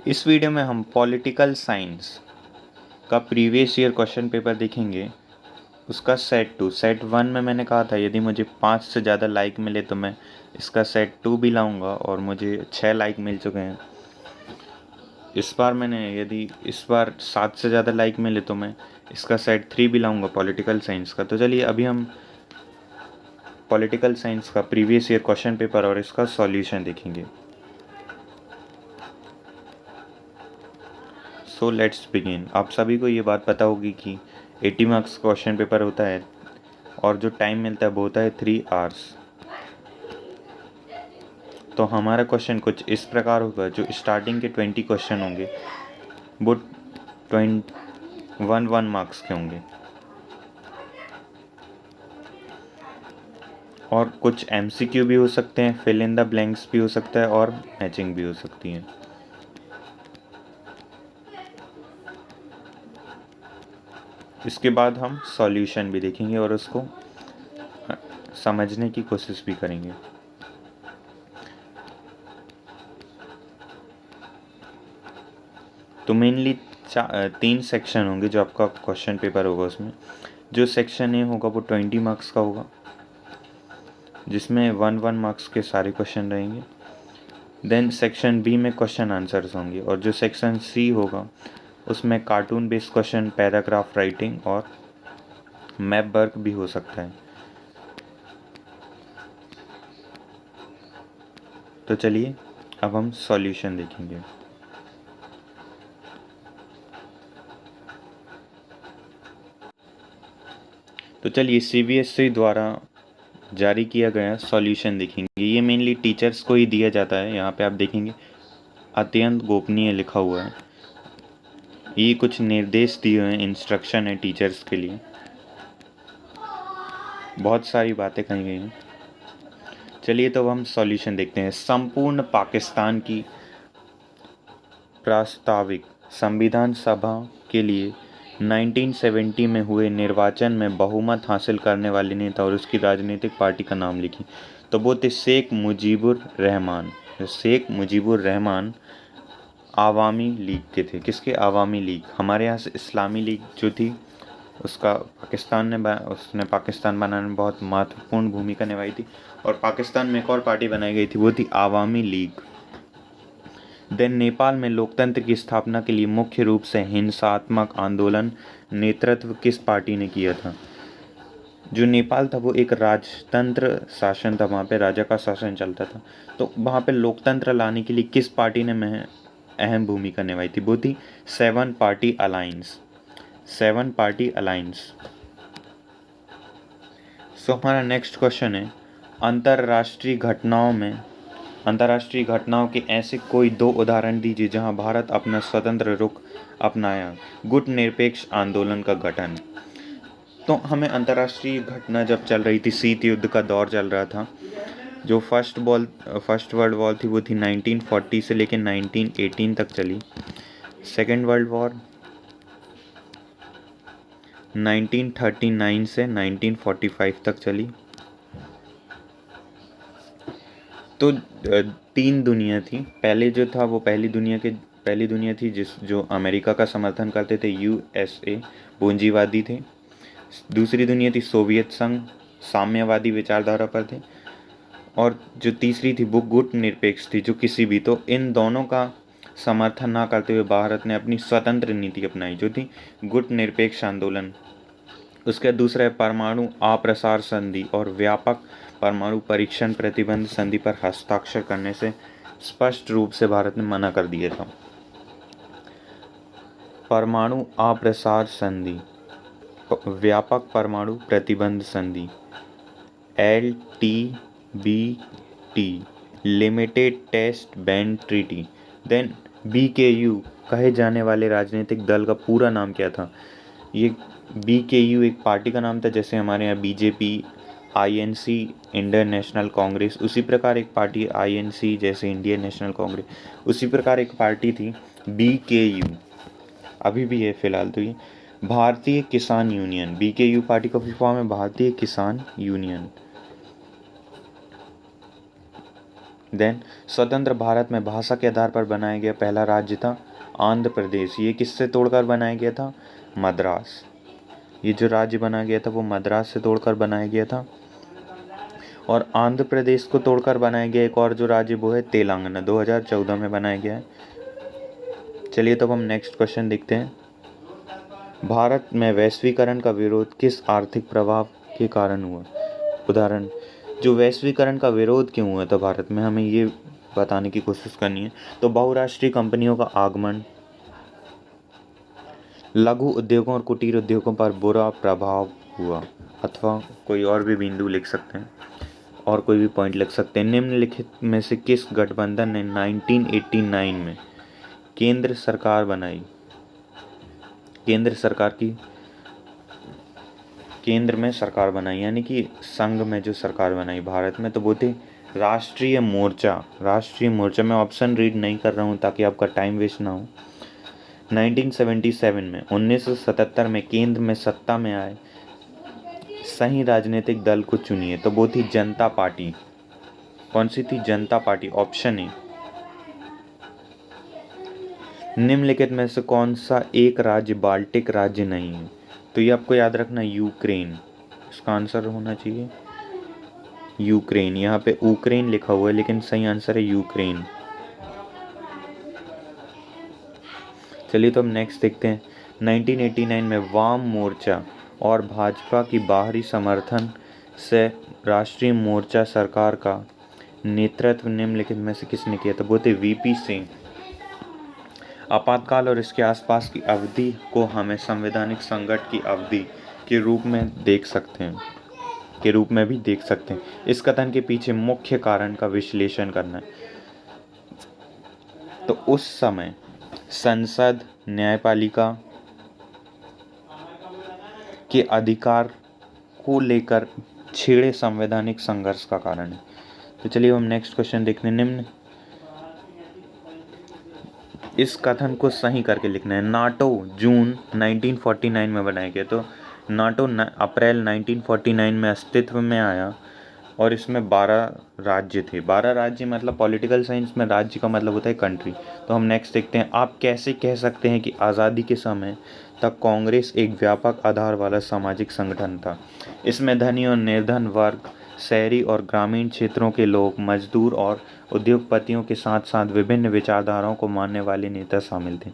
इस वीडियो में हम पॉलिटिकल साइंस का प्रीवियस ईयर क्वेश्चन पेपर देखेंगे। उसका सेट 1 में मैंने कहा था यदि मुझे 5 से ज़्यादा लाइक मिले तो मैं इसका सेट 2 भी लाऊंगा, और मुझे 6 लाइक मिल चुके हैं। इस बार 7 से ज़्यादा लाइक मिले तो मैं इसका सेट 3 भी लाऊंगा पॉलिटिकल साइंस का। तो चलिए अभी हम पॉलिटिकल साइंस का प्रीवियस ईयर क्वेश्चन पेपर और इसका सॉल्यूशन देखेंगे। So let's begin. आप सभी को ये बात पता होगी कि 80 मार्क्स क्वेश्चन पेपर होता है और जो टाइम मिलता है वो होता है 3 आवर्स। तो हमारा क्वेश्चन कुछ इस प्रकार होगा। जो स्टार्टिंग के 20 क्वेश्चन होंगे वो 1 मार्क्स के होंगे, और कुछ MCQ भी हो सकते हैं, फिल इन द ब्लैंक्स भी हो सकता है, और मैचिंग भी हो सकती है। इसके बाद हम सॉल्यूशन भी देखेंगे और उसको समझने की कोशिश भी करेंगे। तो मेनली 3 सेक्शन होंगे जो आपका क्वेश्चन पेपर होगा। उसमें जो सेक्शन ए होगा वो 20 मार्क्स का होगा, जिसमें 1 मार्क्स के सारे क्वेश्चन रहेंगे। देन सेक्शन बी में क्वेश्चन आंसर्स होंगे, और जो सेक्शन सी होगा उसमें cartoon based question, paragraph writing और मैप वर्क भी हो सकता है। तो चलिए अब हम सॉल्यूशन देखेंगे। तो चलिए CBSE द्वारा जारी किया गया सॉल्यूशन देखेंगे। ये मेनली टीचर्स को ही दिया जाता है। यहाँ पे आप देखेंगे अत्यंत गोपनीय लिखा हुआ है। ये कुछ निर्देश दिए हुए हैं, इंस्ट्रक्शन है टीचर्स के लिए। बहुत सारी बातें कही गई हैं। चलिए तो अब हम सॉल्यूशन देखते हैं। संपूर्ण पाकिस्तान की प्रास्ताविक संविधान सभा के लिए 1970 में हुए निर्वाचन में बहुमत हासिल करने वाले नेता और उसकी राजनीतिक पार्टी का नाम लिखी। तो वो थे शेख मुजीबुर रहमान। शेख मुजीबुर रहमान आवामी लीग के थे। किसके? आवामी लीग। हमारे यहाँ से इस्लामी लीग जो थी उसका उसने पाकिस्तान बनाने में बहुत महत्वपूर्ण भूमिका निभाई थी, और पाकिस्तान में एक और पार्टी बनाई गई थी, वो थी आवामी लीग। देन नेपाल में लोकतंत्र की स्थापना के लिए मुख्य रूप से हिंसात्मक आंदोलन नेतृत्व किस पार्टी ने किया था? जो नेपाल था वो एक राजतंत्र शासन था, वहाँ पे राजा का शासन चलता था। तो वहाँ पे लोकतंत्र लाने के लिए किस पार्टी ने अहम भूमिका निभाई थी? वो थी 7 party alliance. 7 party alliance. So हमारा नेक्स्ट क्वेश्चन है, अंतर्राष्ट्रीय घटनाओं के ऐसे कोई 2 उदाहरण दीजिए जहां भारत अपना स्वतंत्र रुख अपनाया। गुटनिरपेक्ष आंदोलन का गठन। तो हमें अंतर्राष्ट्रीय घटना जब चल रही थी, शीत युद्ध का दौर चल रहा था। जो फर्स्ट वर्ल्ड वॉर थी वो थी 1940 से लेकर 1918 तक चली। सेकेंड वर्ल्ड वॉर 1939 से 1945 तक चली। तो 3 दुनिया थी। पहले जो था वो पहली दुनिया थी जो अमेरिका का समर्थन करते थे, USA पूंजीवादी थे। दूसरी दुनिया थी सोवियत संघ, साम्यवादी विचारधारा पर थे। और जो तीसरी थी वो गुटनिरपेक्ष थी, जो किसी भी। तो इन दोनों का समर्थन ना करते हुए भारत ने अपनी स्वतंत्र नीति अपनाई, जो थी गुटनिरपेक्ष आंदोलन। उसका दूसरा है परमाणु अप्रसार संधि और व्यापक परमाणु परीक्षण प्रतिबंध संधि पर हस्ताक्षर करने से स्पष्ट रूप से भारत ने मना कर दिया था। परमाणु अप्रसार संधि, व्यापक परमाणु प्रतिबंध संधि, LTBT, limited test ban treaty. Then BKU कहे जाने वाले राजनीतिक दल का पूरा नाम क्या था? ये BKU एक पार्टी का नाम था, जैसे हमारे यहाँ BJP, INC, Indian national Congress. उसी प्रकार एक पार्टी INC जैसे इंडियन नेशनल कांग्रेस, उसी प्रकार एक पार्टी थी BKU, अभी भी है फिलहाल। तो ये भारतीय किसान यूनियन, BKU पार्टी का फुल फॉर्म है भारतीय किसान यूनियन। देन स्वतंत्र भारत में भाषा के आधार पर बनाया गया पहला राज्य था आंध्र प्रदेश। ये किससे तोड़कर बनाया गया था? मद्रास। ये जो राज्य बनाया गया था वो मद्रास से तोड़कर बनाया गया था। और आंध्र प्रदेश को तोड़कर बनाया गया एक और जो राज्य वो है तेलंगाना, 2014 में बनाया गया है। चलिए तो हम नेक्स्ट क्वेश्चन देखते हैं। भारत में वैश्वीकरण का विरोध किस आर्थिक प्रभाव के कारण हुआ? उदाहरण, जो वैश्वीकरण का विरोध क्यों हुआ था भारत में, हमें ये बताने की कोशिश करनी है। तो बहुराष्ट्रीय कंपनियों का आगमन, लघु उद्योगों और कुटीर उद्योगों पर बुरा प्रभाव हुआ, अथवा कोई और भी बिंदु लिख सकते हैं और कोई भी पॉइंट लिख सकते हैं। निम्नलिखित में से किस गठबंधन ने 1989 में केंद्र सरकार बनाई? केंद्र सरकार की केंद्र में सरकार बनाई यानी कि संघ में जो सरकार बनाई भारत में, तो वो थी राष्ट्रीय मोर्चा। राष्ट्रीय मोर्चा, मैं ऑप्शन रीड नहीं कर रहा हूँ ताकि आपका टाइम वेस्ट ना हो। 1977 में 1977 में केंद्र में सत्ता में आए सही राजनीतिक दल को चुनिए, तो वो थी जनता पार्टी। कौन सी थी? जनता पार्टी। Option A. निम्नलिखित में से कौन सा एक राज्य बाल्टिक राज्य नहीं है? तो ये आपको याद रखना, यूक्रेन इसका आंसर होना चाहिए। यूक्रेन, यहाँ पे यूक्रेन लिखा हुआ है लेकिन सही आंसर है यूक्रेन। चलिए तो हम नेक्स्ट देखते हैं। 1989 में वाम मोर्चा और भाजपा की बाहरी समर्थन से राष्ट्रीय मोर्चा सरकार का नेतृत्व निम्नलिखित में से किसने किया था? वो थे वीपी सिंह। आपातकाल और इसके आसपास की अवधि को हमें संवैधानिक संकट की अवधि के रूप में भी देख सकते हैं। इस कथन के पीछे मुख्य कारण का विश्लेषण करना है। तो उस समय संसद, न्यायपालिका के अधिकार को लेकर छिड़े संवैधानिक संघर्ष का कारण है। तो चलिए हम नेक्स्ट क्वेश्चन देखने। निम्न इस कथन को सही करके लिखना है। नाटो जून 1949 में बनाया गया। तो नाटो अप्रैल 1949 में अस्तित्व में आया और इसमें 12 राज्य थे। 12 राज्य मतलब पॉलिटिकल साइंस में राज्य का मतलब होता है कंट्री। तो हम नेक्स्ट देखते हैं। आप कैसे कह सकते हैं कि आज़ादी के समय तक कांग्रेस एक व्यापक आधार वाला सामाजिक संगठन था? इसमें धनी और निर्धन वर्ग, शहरी और ग्रामीण क्षेत्रों के लोग, मजदूर और उद्योगपतियों के साथ साथ विभिन्न विचारधाराओं को मानने वाले नेता शामिल थे।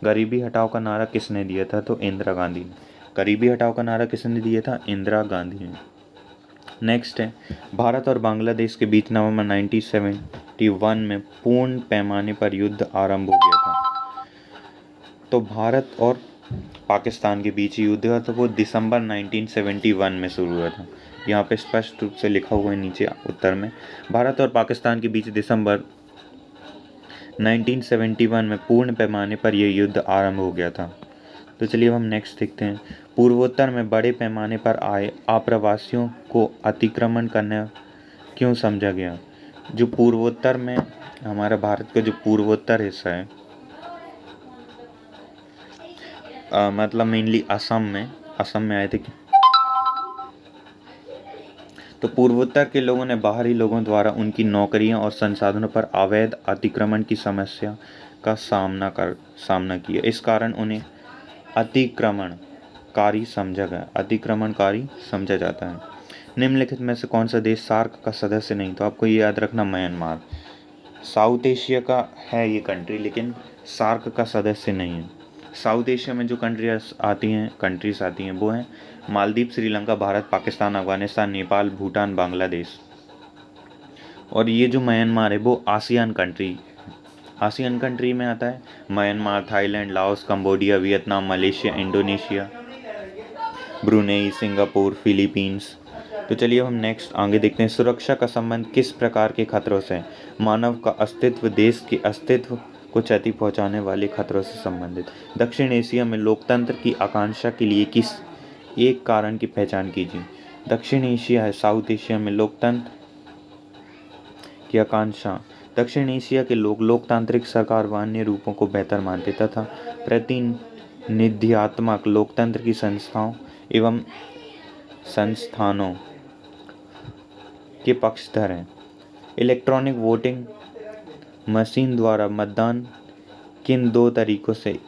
गरीबी हटाओ का नारा किसने दिया था? तो इंदिरा गांधी ने। गरीबी हटाओ का नारा किसने दिया था? इंदिरा गांधी ने। नेक्स्ट है, भारत और बांग्लादेश के बीच नवंबर 1971 में पूर्ण पैमाने पर युद्ध आरंभ हो गया था। तो भारत और पाकिस्तान के बीच युद्ध हुआ, तो वो दिसंबर 1971 में शुरू हुआ था। यहाँ पे स्पष्ट रूप से लिखा हुआ है नीचे उत्तर में, भारत और पाकिस्तान के बीच दिसंबर 1971 में पूर्ण पैमाने पर यह युद्ध आरंभ हो गया था। तो चलिए हम नेक्स्ट देखते हैं। पूर्वोत्तर में बड़े पैमाने पर आए आप्रवासियों को अतिक्रमण करना क्यों समझा गया? जो पूर्वोत्तर में हमारा भारत का जो पूर्वोत्तर हिस्सा है, मतलब मेनली असम में आए थे। तो पूर्वोत्तर के लोगों ने बाहरी लोगों द्वारा उनकी नौकरियों और संसाधनों पर अवैध अतिक्रमण की समस्या का सामना किया। इस कारण उन्हें अतिक्रमणकारी समझा जाता है। निम्नलिखित में से कौन सा देश सार्क का सदस्य नहीं? तो आपको ये याद रखना, म्यांमार। साउथ एशिया का है ये कंट्री लेकिन सार्क का सदस्य नहीं है। साउथ एशिया में जो कंट्रीज आती हैं वो हैं मालदीव, श्रीलंका, भारत, पाकिस्तान, अफगानिस्तान, नेपाल, भूटान, बांग्लादेश। और ये जो म्यांमार है वो आसियान कंट्री में आता है। Myanmar, Thailand, Laos, Cambodia, Vietnam, Malaysia, Indonesia, Brunei, Singapore, Philippines. तो चलिए हम नेक्स्ट आगे देखते हैं। सुरक्षा का संबंध किस प्रकार के खतरों से? मानव का अस्तित्व, देश के अस्तित्व को क्षति पहुंचाने वाले खतरों से संबंधित। दक्षिण एशिया में लोकतंत्र की आकांक्षा के लिए किस एक कारण की पहचान कीजिए? दक्षिण एशिया है, साउथ एशिया में लोकतंत्र की आकांक्षा। दक्षिण एशिया के लोग लोकतांत्रिक सरकार व अन्य रूपों को बेहतर मानते तथा प्रतिनिधियात्मक लोकतंत्र की संस्थाओं एवं संस्थानों के पक्षधर हैं। इलेक्ट्रॉनिक वोटिंग मशीन द्वारा मतदान किन दो तरीकों से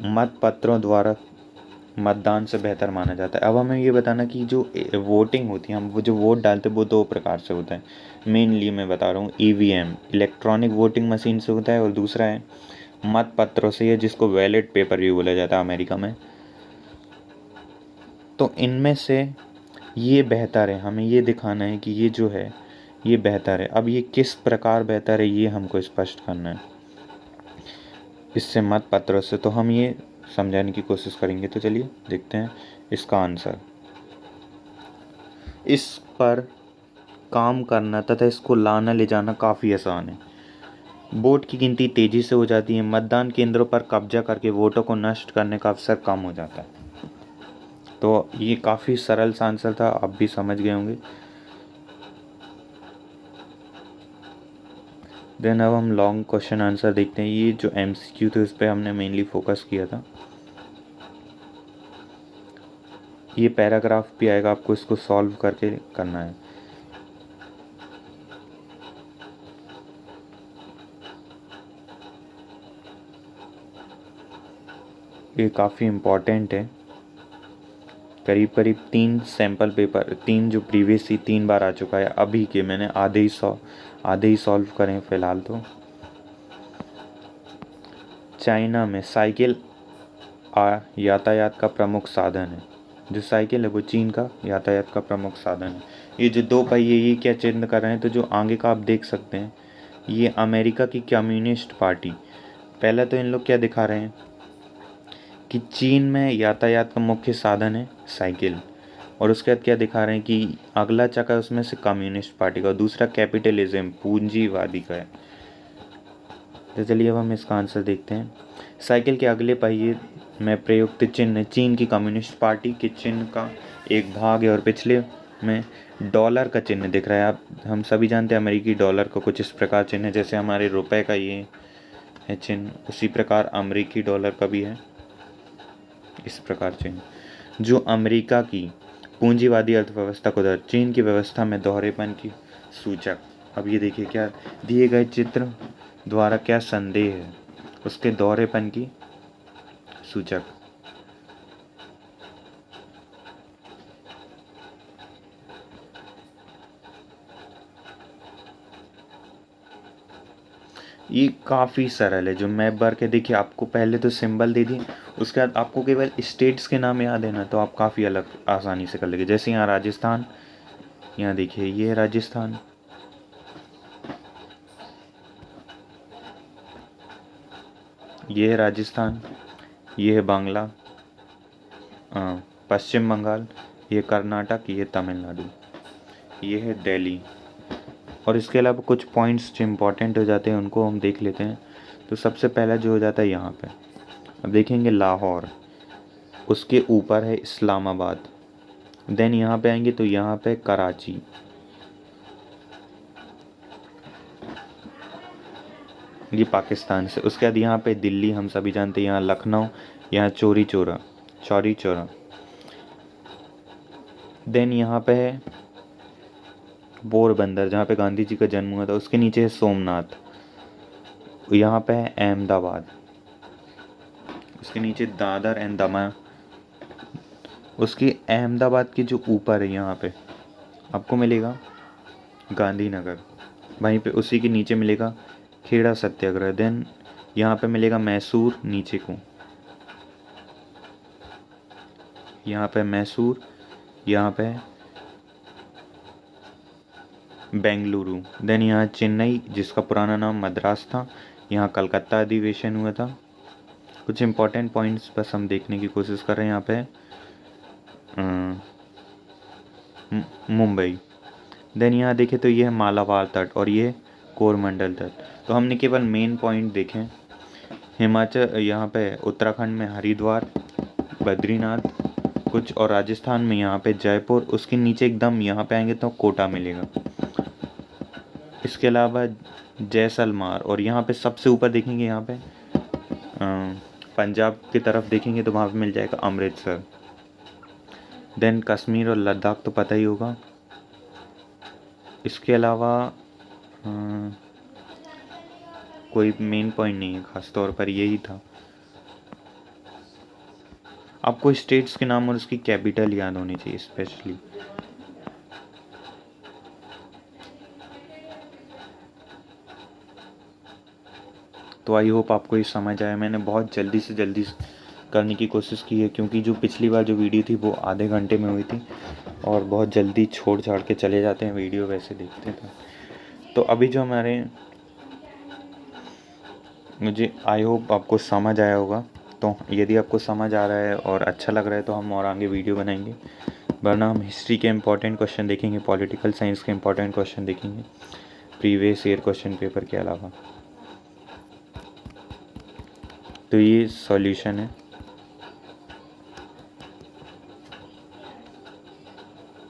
मतपत्रों द्वारा मतदान से बेहतर माना जाता है? अब हमें ये बताना कि जो वोटिंग होती है, हम वो जो वोट डालते हैं वो दो प्रकार से होता है। मेनली मैं बता रहा हूँ ईवीएम इलेक्ट्रॉनिक वोटिंग मशीन से होता है, और दूसरा है मतपत्रों से, जिसको बैलेट पेपर भी बोला जाता है अमेरिका में। तो इनमें से ये बेहतर है, हमें ये दिखाना है कि ये जो है ये बेहतर है। अब ये किस प्रकार बेहतर है ये हमको स्पष्ट करना है इससे मतपत्रों से, तो हम ये समझाने की कोशिश करेंगे। तो चलिए देखते हैं इसका आंसर। इस पर काम करना तथा इसको लाना ले जाना काफ़ी आसान है। वोट की गिनती तेजी से हो जाती है, मतदान केंद्रों पर कब्जा करके वोटों को नष्ट करने का अवसर कम हो जाता है। तो ये काफ़ी सरल सा आंसर था, आप भी समझ गए होंगे। देन अब हम लॉन्ग क्वेश्चन आंसर देखते हैं। ये जो एमसीक्यू थे उस पर हमने मेनली फोकस किया था। ये पैराग्राफ भी आएगा, आपको इसको सॉल्व करके करना है। ये काफ़ी इम्पोर्टेंट है। करीब करीब 3 सैम्पल पेपर, 3 जो प्रीवियस ही 3 बार आ चुका है, अभी के मैंने आधे ही सॉल्व करें फ़िलहाल। तो चाइना में साइकिल यातायात का प्रमुख साधन है। जो साइकिल है वो चीन का यातायात का प्रमुख साधन है। ये जो दो पहिए ये क्या चिन्ह कर रहे हैं, तो जो आगे का आप देख सकते हैं ये अमेरिका की कम्युनिस्ट पार्टी। पहले तो इन लोग क्या दिखा रहे हैं कि चीन में यातायात का मुख्य साधन है साइकिल, और उसके बाद क्या दिखा रहे हैं कि अगला चक्का उसमें से कम्युनिस्ट पार्टी का, और दूसरा कैपिटलिज्म पूंजीवादी का है। तो चलिए अब हम इसका आंसर देखते हैं। साइकिल के अगले पहिए में प्रयुक्त चिन्ह चीन की कम्युनिस्ट पार्टी के चिन्ह का एक भाग है, और पिछले में डॉलर का चिन्ह दिख रहा है। आप हम सभी जानते हैं अमेरिकी डॉलर का कुछ इस प्रकार चिन्ह है, जैसे हमारे रुपए का ये है चिन्ह, उसी प्रकार अमेरिकी डॉलर का भी है इस प्रकार चिन्ह, जो अमेरिका की पूंजीवादी अर्थव्यवस्था को चीन की व्यवस्था में दोहरेपन की सूचक। अब ये देखिए क्या दिए गए चित्र द्वारा क्या संदेह है, उसके दोहरेपन की सूचक। ये काफ़ी सरल है। जो मैप बार के देखिए, आपको पहले तो सिंबल दे दिए, उसके बाद आपको केवल स्टेट्स के नाम याद है ना, तो आप काफ़ी अलग आसानी से कर लेंगे। जैसे यहाँ राजस्थान, यहाँ देखिए ये है राजस्थान, ये है राजस्थान, ये है बांग्ला, पश्चिम बंगाल, ये कर्नाटक, ये तमिलनाडु, ये है दिल्ली। और इसके अलावा कुछ पॉइंट्स जो इम्पोर्टेंट हो जाते हैं उनको हम देख लेते हैं। तो सबसे पहला जो हो जाता है यहाँ पे, अब देखेंगे लाहौर, उसके ऊपर है इस्लामाबाद। देन यहाँ पे आएंगे तो यहाँ पे कराची, ये पाकिस्तान से। उसके बाद यहाँ पे दिल्ली, हम सभी जानते हैं, यहाँ लखनऊ, यहाँ चौरी चौरा। देन यहाँ पे है पोरबंदर, जहाँ पे गांधी जी का जन्म हुआ था। उसके नीचे है सोमनाथ, यहाँ पे है अहमदाबाद, उसके नीचे दादर एंड दमन। उसकी अहमदाबाद के जो ऊपर है यहाँ पे आपको मिलेगा गांधीनगर, वहीं पे उसी के नीचे मिलेगा खेड़ा सत्याग्रह। देन यहाँ पे मिलेगा मैसूर नीचे को, यहाँ पे मैसूर, यहाँ पे बेंगलुरु। देन यहाँ चेन्नई, जिसका पुराना नाम मद्रास था, यहाँ कलकत्ता अधिवेशन हुआ था। कुछ इंपॉर्टेंट पॉइंट्स बस हम देखने की कोशिश कर रहे हैं। यहाँ पे मुंबई। देन यहाँ देखें तो ये है मालाबार तट, और ये कोरमंडल तट। तो हमने केवल मेन पॉइंट देखे। हिमाचल, यहाँ पे उत्तराखंड में हरिद्वार, बद्रीनाथ कुछ, और राजस्थान में यहाँ पे जयपुर। उसके नीचे एकदम यहाँ पे आएंगे तो कोटा मिलेगा। इसके अलावा जैसलमेर, और यहाँ पे सबसे ऊपर देखेंगे, यहाँ पे पंजाब की तरफ देखेंगे तो वहाँ पे मिल जाएगा अमृतसर। देन कश्मीर और लद्दाख तो पता ही होगा। इसके अलावा कोई मेन पॉइंट नहीं है, खास तौर पर यही था। आपको स्टेट्स के नाम और उसकी कैपिटल याद होनी चाहिए स्पेशली। तो आई होप आपको ये समझ आया। मैंने बहुत जल्दी से जल्दी करने की कोशिश की है, क्योंकि जो पिछली बार जो वीडियो थी वो आधे घंटे में हुई थी और बहुत जल्दी छोड़ छाड़ के चले जाते हैं वीडियो, वैसे देखते थे। तो अभी जो हमारे, मुझे आई होप आपको समझ आया होगा। तो यदि आपको समझ आ रहा है और अच्छा लग रहा है तो हम और आगे वीडियो बनाएंगे, वरना हम हिस्ट्री के इंपॉर्टेंट क्वेश्चन देखेंगे, पॉलिटिकल साइंस के इंपॉर्टेंट क्वेश्चन देखेंगे प्रीवियस ईयर क्वेश्चन पेपर के अलावा। तो ये सॉल्यूशन है।